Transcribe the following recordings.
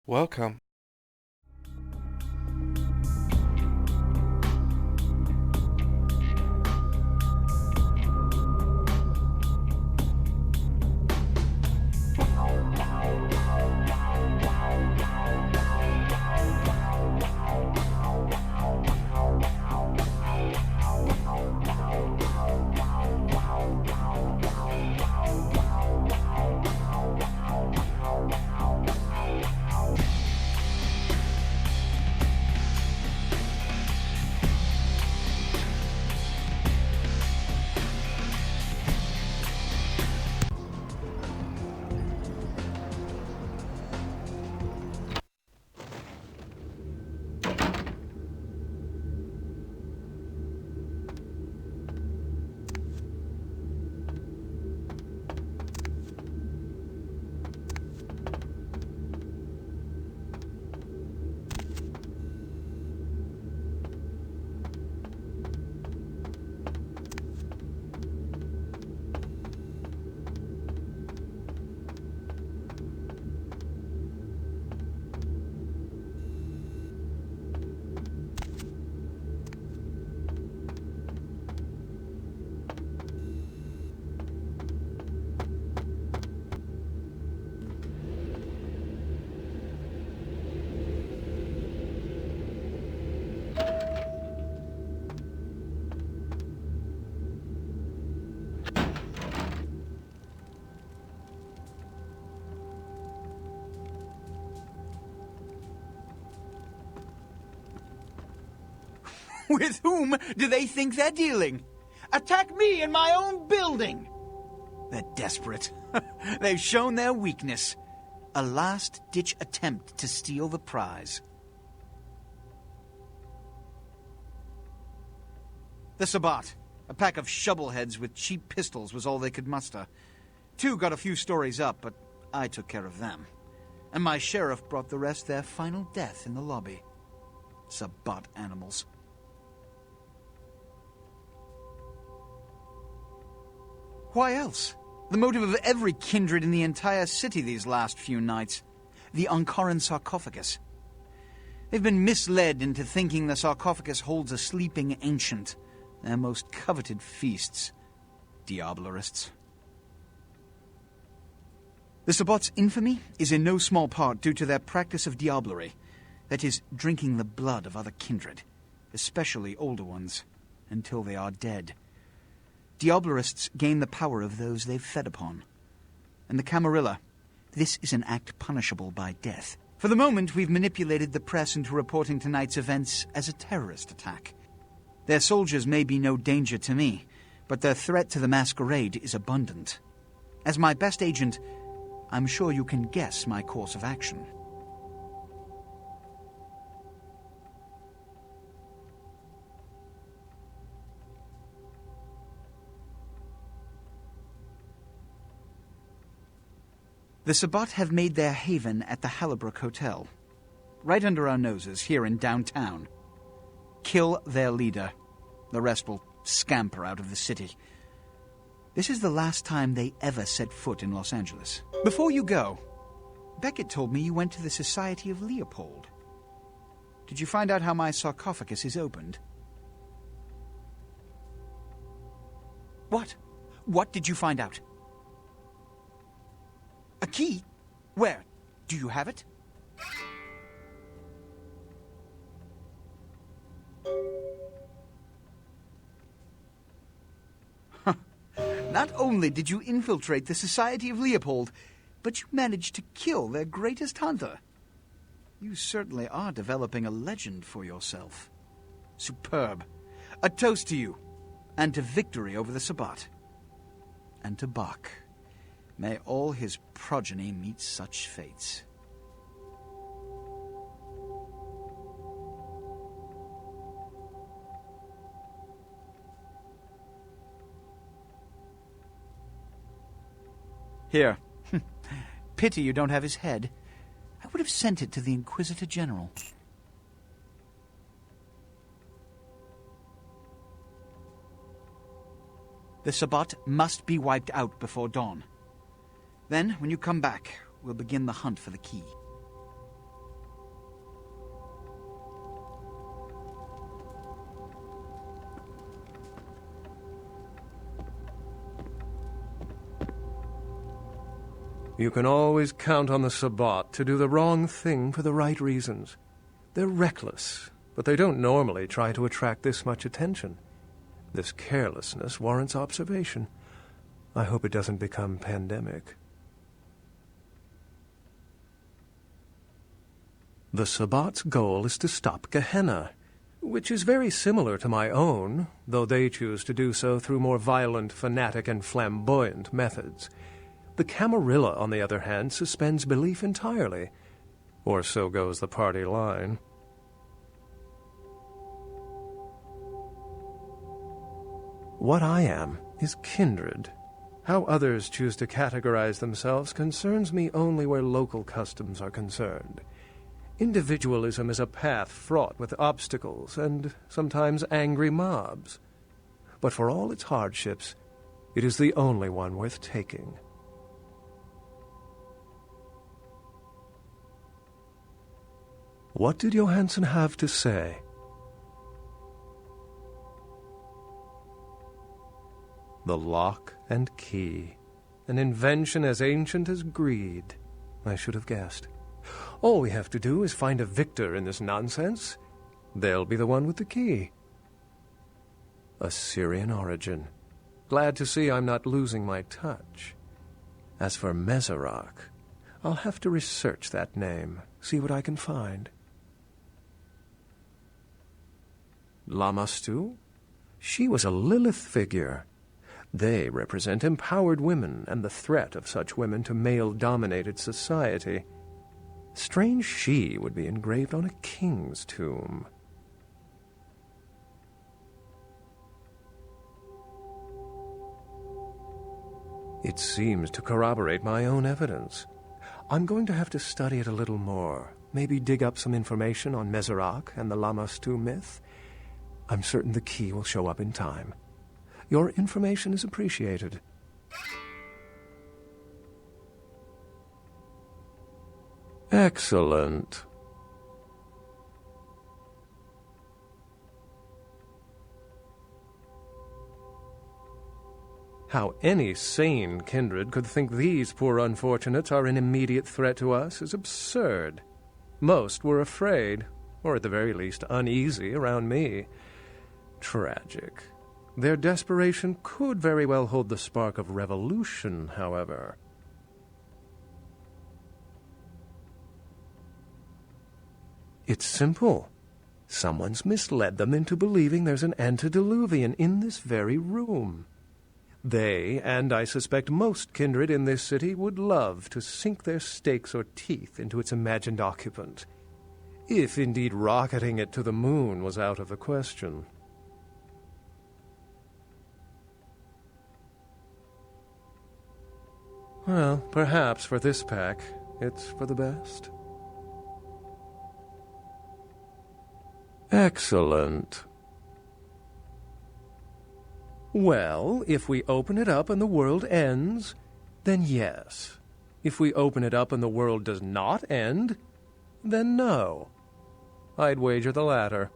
Welcome. With whom do they think they're dealing? Attack me in my own building! They're desperate. They've shown their weakness. A last-ditch attempt to steal the prize. The Sabbat. A pack of shovelheads with cheap pistols was all they could muster. Two got a few stories up, but I took care of them. And my sheriff brought the rest their final death in the lobby. Sabbat animals. Why else? The motive of every kindred in the entire city these last few nights. The Ankaran sarcophagus. They've been misled into thinking the sarcophagus holds a sleeping ancient. Their most coveted feasts. Diablerists. The Sabbat's infamy is in no small part due to their practice of diablerie. That is, drinking the blood of other kindred, especially older ones, until they are dead. Diablerists gain the power of those they've fed upon. And the Camarilla, this is an act punishable by death. For the moment, we've manipulated the press into reporting tonight's events as a terrorist attack. Their soldiers may be no danger to me, but their threat to the Masquerade is abundant. As my best agent, I'm sure you can guess my course of action. The Sabbat have made their haven at the Hallibrook Hotel, right under our noses here in downtown. Kill their leader. The rest will scamper out of the city. This is the last time they ever set foot in Los Angeles. Before you go, Beckett told me you went to the Society of Leopold. Did you find out how my sarcophagus is opened? What? What did you find out? A key? Where? Do you have it? Not only did you infiltrate the Society of Leopold, but you managed to kill their greatest hunter. You certainly are developing a legend for yourself. Superb. A toast to you, and to victory over the Sabbat. And to Bach. May all his progeny meet such fates. Here. Pity you don't have his head. I would have sent it to the Inquisitor General. The Sabbat must be wiped out before dawn. Then, when you come back, we'll begin the hunt for the key. You can always count on the Sabbat to do the wrong thing for the right reasons. They're reckless, but they don't normally try to attract this much attention. This carelessness warrants observation. I hope it doesn't become pandemic. The Sabbat's goal is to stop Gehenna, which is very similar to my own, though they choose to do so through more violent, fanatic, and flamboyant methods. The Camarilla, on the other hand, suspends belief entirely, or so goes the party line. What I am is kindred. How others choose to categorize themselves concerns me only where local customs are concerned. Individualism is a path fraught with obstacles and sometimes angry mobs. But for all its hardships, it is the only one worth taking. What did Johansen have to say? The lock and key, an invention as ancient as greed. I should have guessed. All we have to do is find a victor in this nonsense. They'll be the one with the key. Assyrian origin. Glad to see I'm not losing my touch. As for Mezerak, I'll have to research that name, see what I can find. Lamastu? She was a Lilith figure. They represent empowered women and the threat of such women to male-dominated society. Strange she would be engraved on a king's tomb. It seems to corroborate my own evidence. I'm going to have to study it a little more, maybe dig up some information on Mezerak and the Lamastu myth. I'm certain the key will show up in time. Your information is appreciated. Excellent. How any sane kindred could think these poor unfortunates are an immediate threat to us is absurd. Most were afraid, or at the very least uneasy, around me. Tragic. Their desperation could very well hold the spark of revolution, however. It's simple. Someone's misled them into believing there's an antediluvian in this very room. They, and I suspect most kindred in this city, would love to sink their stakes or teeth into its imagined occupant, if indeed rocketing it to the moon was out of the question. Well, perhaps for this pack, it's for the best. Excellent. Well, if we open it up and the world ends, then yes. If we open it up and the world does not end, then no. I'd wager the latter.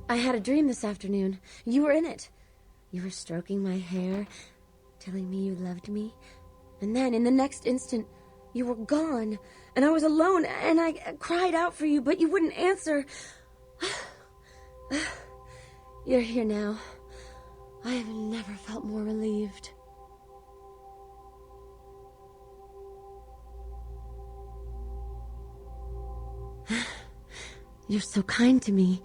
I had a dream this afternoon. You were in it. You were stroking my hair, telling me you loved me. And then, in the next instant, you were gone. And I was alone, and I cried out for you, but you wouldn't answer. You're here now. I have never felt more relieved. You're so kind to me.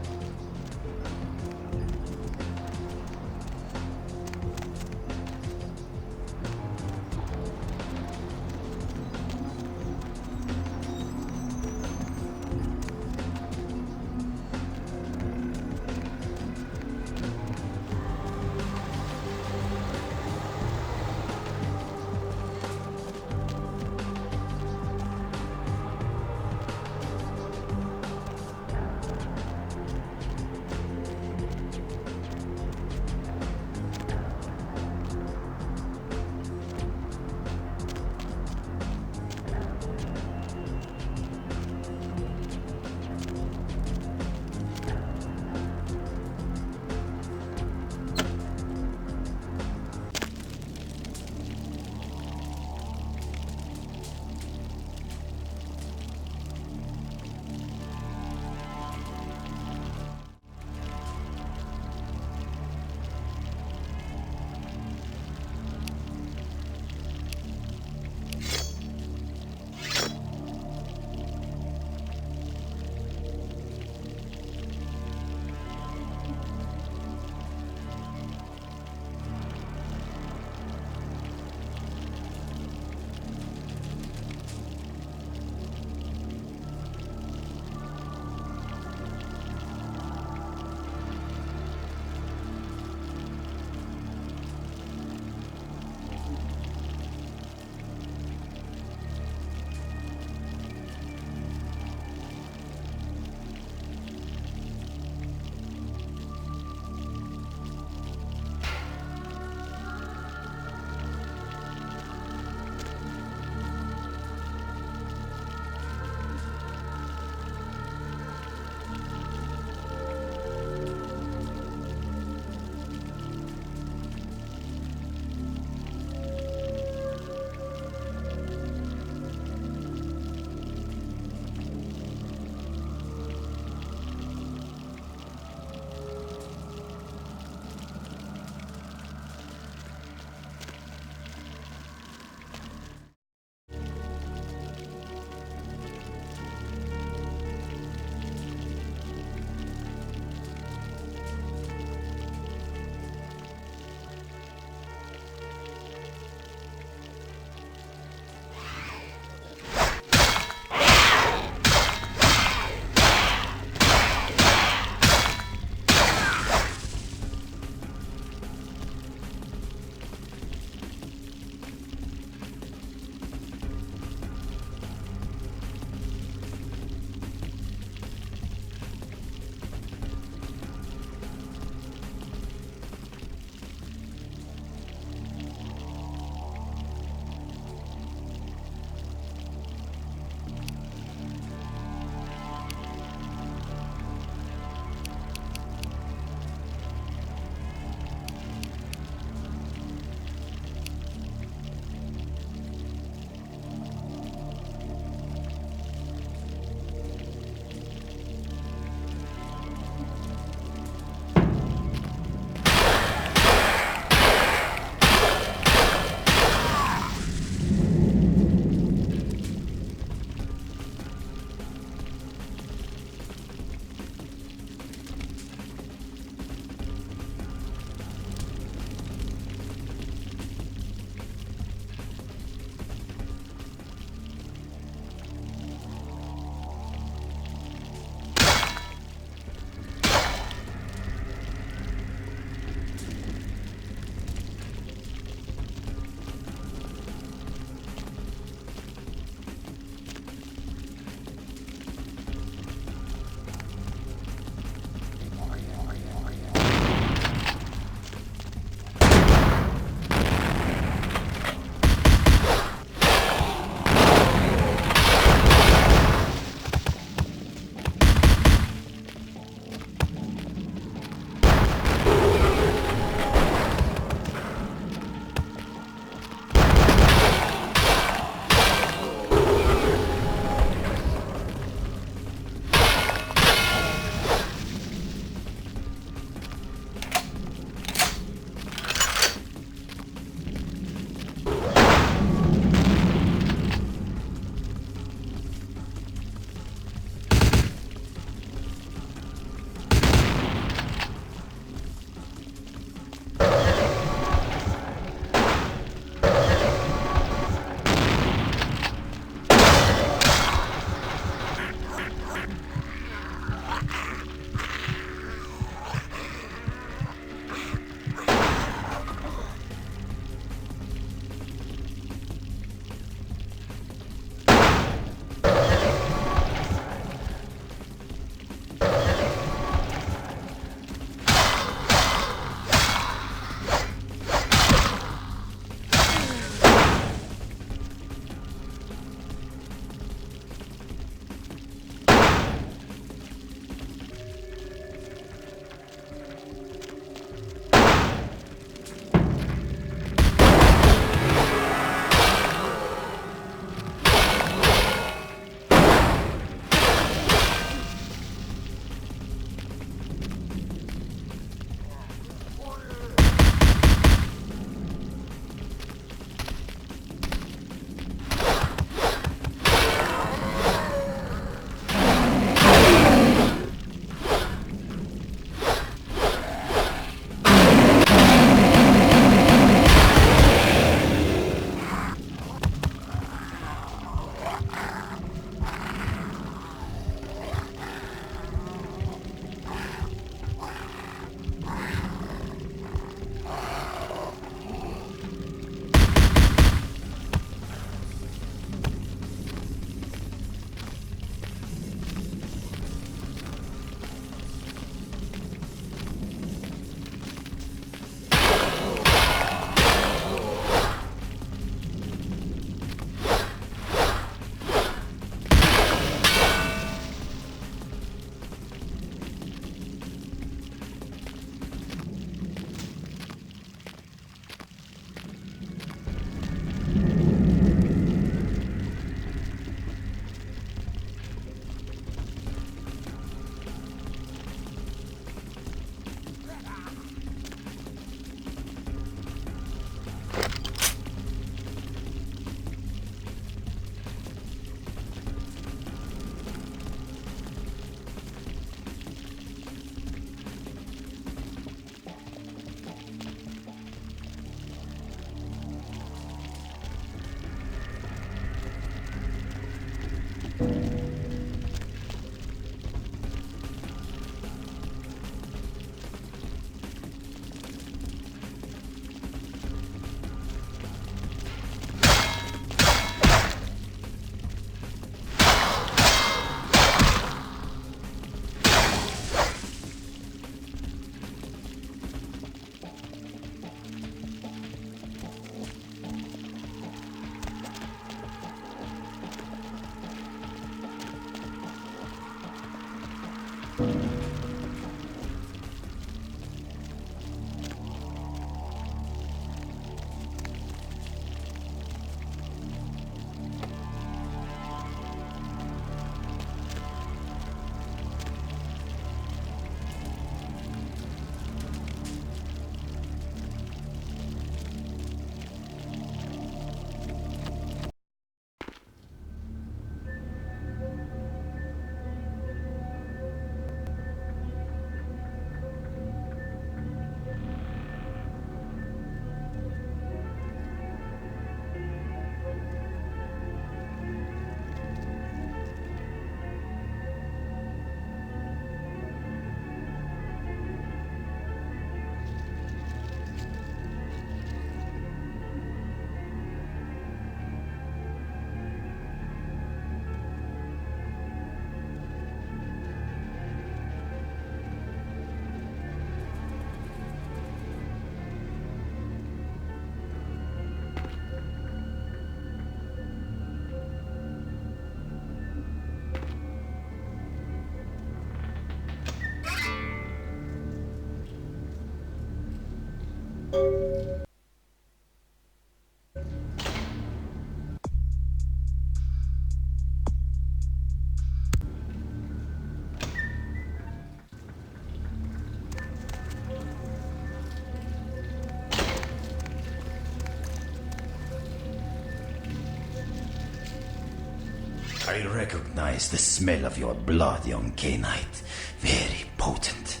I recognize the smell of your blood, young Cainite. Very potent.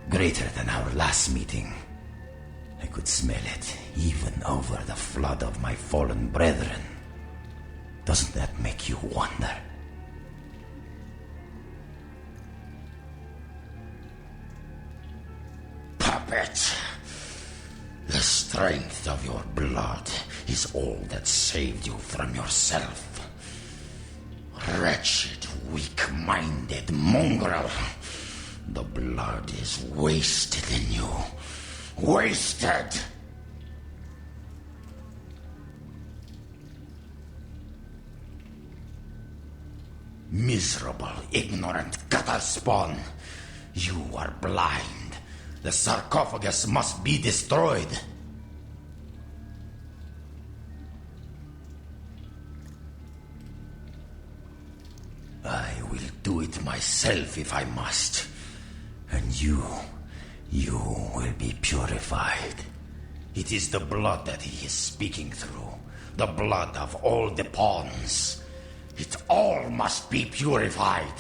Greater than our last meeting. I could smell it, even over the flood of my fallen brethren. Doesn't that make you wonder? Puppet! The strength of your blood is all that saved you from yourself. Wretched, weak-minded mongrel. The blood is wasted in you. Wasted! Miserable, ignorant gutter spawn. You are blind. The sarcophagus must be destroyed. I will do it myself if I must. And you will be purified. It is the blood that he is speaking through. The blood of all the pawns. It all must be purified.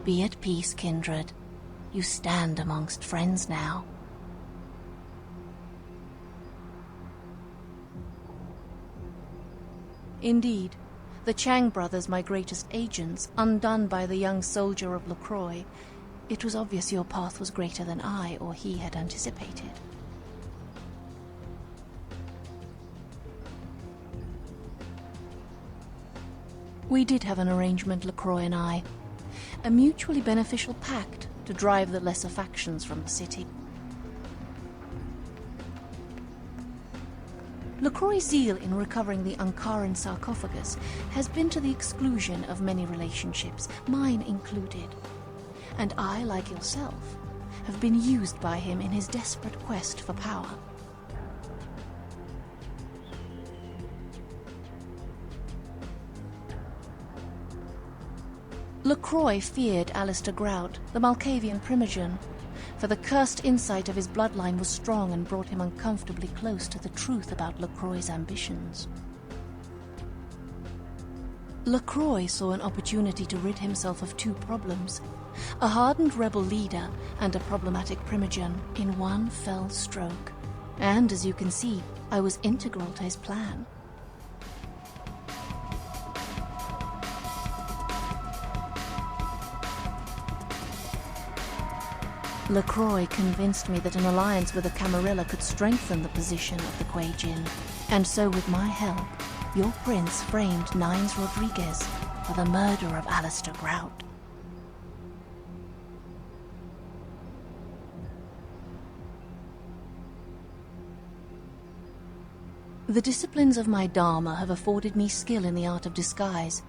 Be at peace, kindred. You stand amongst friends now. Indeed, the Chang brothers, my greatest agents, undone by the young soldier of LaCroix, it was obvious your path was greater than I or he had anticipated. We did have an arrangement, LaCroix and I. A mutually beneficial pact to drive the lesser factions from the city. LaCroix's zeal in recovering the Ankaran sarcophagus has been to the exclusion of many relationships, mine included. And I, like yourself, have been used by him in his desperate quest for power. LaCroix feared Alistair Grout, the Malkavian primogen, for the cursed insight of his bloodline was strong and brought him uncomfortably close to the truth about LaCroix's ambitions. LaCroix saw an opportunity to rid himself of two problems, a hardened rebel leader and a problematic primogen, in one fell stroke. And, as you can see, I was integral to his plan. LaCroix convinced me that an alliance with the Camarilla could strengthen the position of the Kuei Jin, and so with my help, your prince framed Nines Rodriguez for the murder of Alistair Grout. The disciplines of my Dharma have afforded me skill in the art of disguise,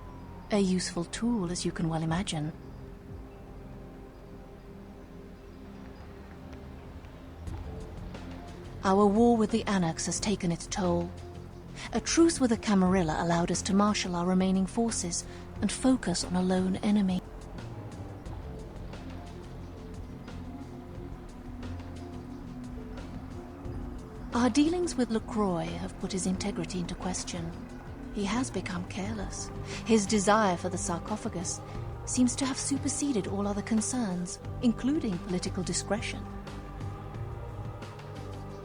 a useful tool, as you can well imagine. Our war with the Anarchs has taken its toll. A truce with the Camarilla allowed us to marshal our remaining forces and focus on a lone enemy. Our dealings with LaCroix have put his integrity into question. He has become careless. His desire for the sarcophagus seems to have superseded all other concerns, including political discretion.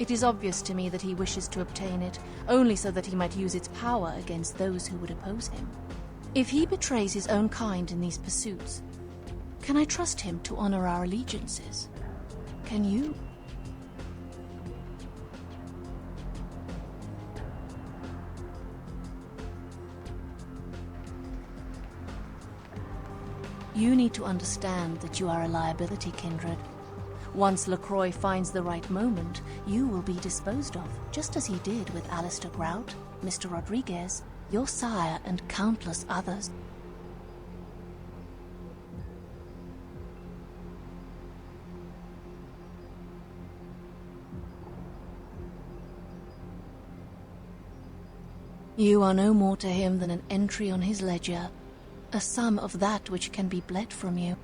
It is obvious to me that he wishes to obtain it, only so that he might use its power against those who would oppose him. If he betrays his own kind in these pursuits, can I trust him to honor our allegiances? Can you? You need to understand that you are a liability, kindred. Once LaCroix finds the right moment, you will be disposed of, just as he did with Alistair Grout, Mr. Rodriguez, your sire, and countless others. You are no more to him than an entry on his ledger, a sum of that which can be bled from you.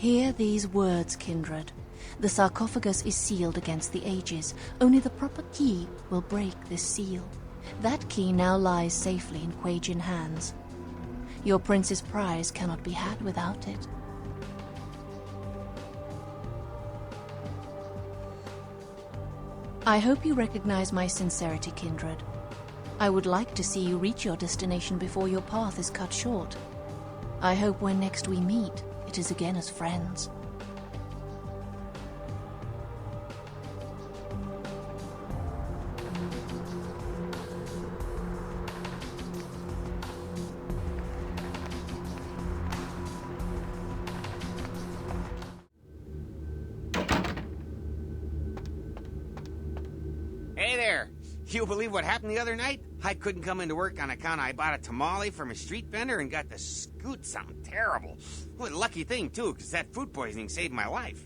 Hear these words, kindred. The sarcophagus is sealed against the ages. Only the proper key will break this seal. That key now lies safely in Kuei Jin hands. Your prince's prize cannot be had without it. I hope you recognize my sincerity, kindred. I would like to see you reach your destination before your path is cut short. I hope when next we meet, it is again as friends. Hey there! You believe what happened the other night? I couldn't come into work on account I bought a tamale from a street vendor and got to scoot something terrible. What a lucky thing, too, because that food poisoning saved my life.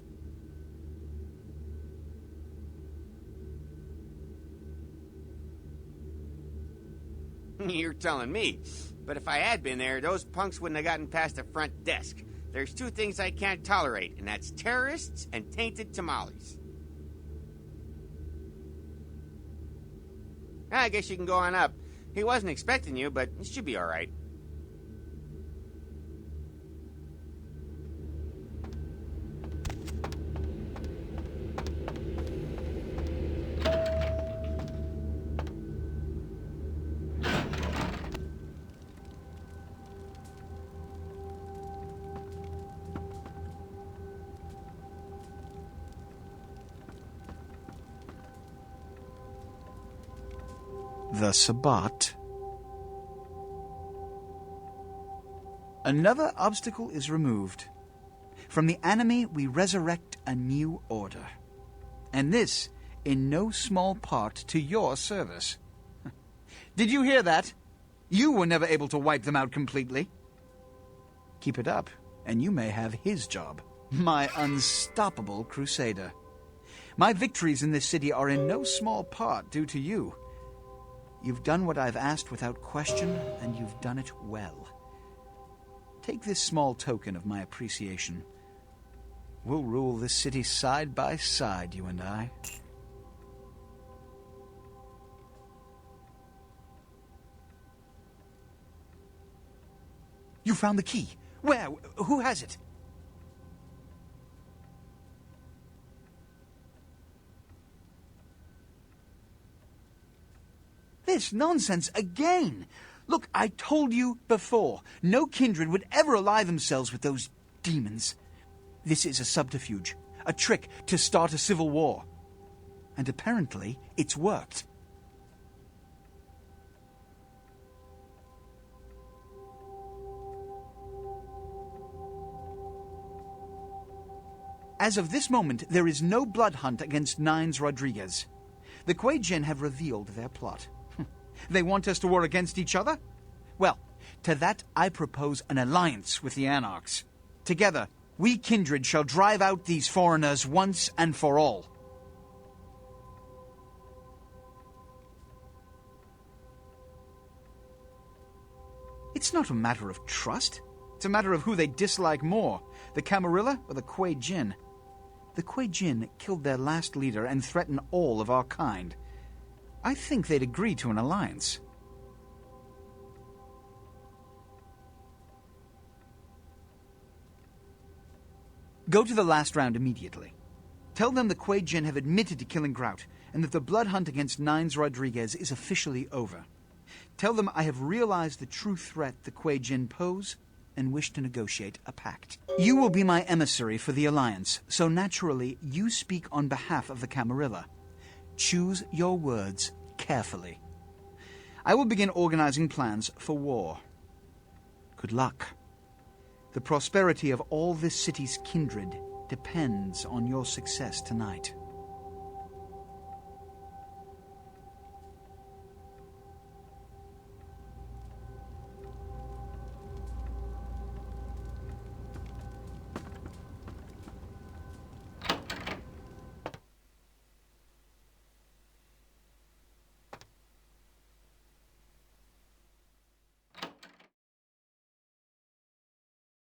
You're telling me. But if I had been there, those punks wouldn't have gotten past the front desk. There's two things I can't tolerate, and that's terrorists and tainted tamales. I guess you can go on up. He wasn't expecting you, but it should be all right. The Sabbat. Another obstacle is removed. From the enemy we resurrect a new order. And this, in no small part, to your service. Did you hear that? You were never able to wipe them out completely. Keep it up, and you may have his job. My unstoppable crusader. My victories in this city are in no small part due to you. You've done what I've asked without question, and you've done it well. Take this small token of my appreciation. We'll rule this city side by side, you and I. You found the key. Where? Who has it? This nonsense again! Look, I told you before, no kindred would ever ally themselves with those demons. This is a subterfuge, a trick to start a civil war. And apparently, it's worked. As of this moment, there is no blood hunt against Nines Rodriguez. The Kuei-jin have revealed their plot. They want us to war against each other? Well, to that I propose an alliance with the Anarchs. Together, we kindred shall drive out these foreigners once and for all. It's not a matter of trust. It's a matter of who they dislike more, the Camarilla or the Kuei-jin. The Kuei-jin killed their last leader and threaten all of our kind. I think they'd agree to an alliance. Go to the last round immediately. Tell them the Kuei-jin have admitted to killing Grout, and that the blood hunt against Nines Rodriguez is officially over. Tell them I have realized the true threat the Kuei-jin pose, and wish to negotiate a pact. You will be my emissary for the alliance, so naturally you speak on behalf of the Camarilla. Choose your words carefully. I will begin organizing plans for war. Good luck. The prosperity of all this city's kindred depends on your success tonight.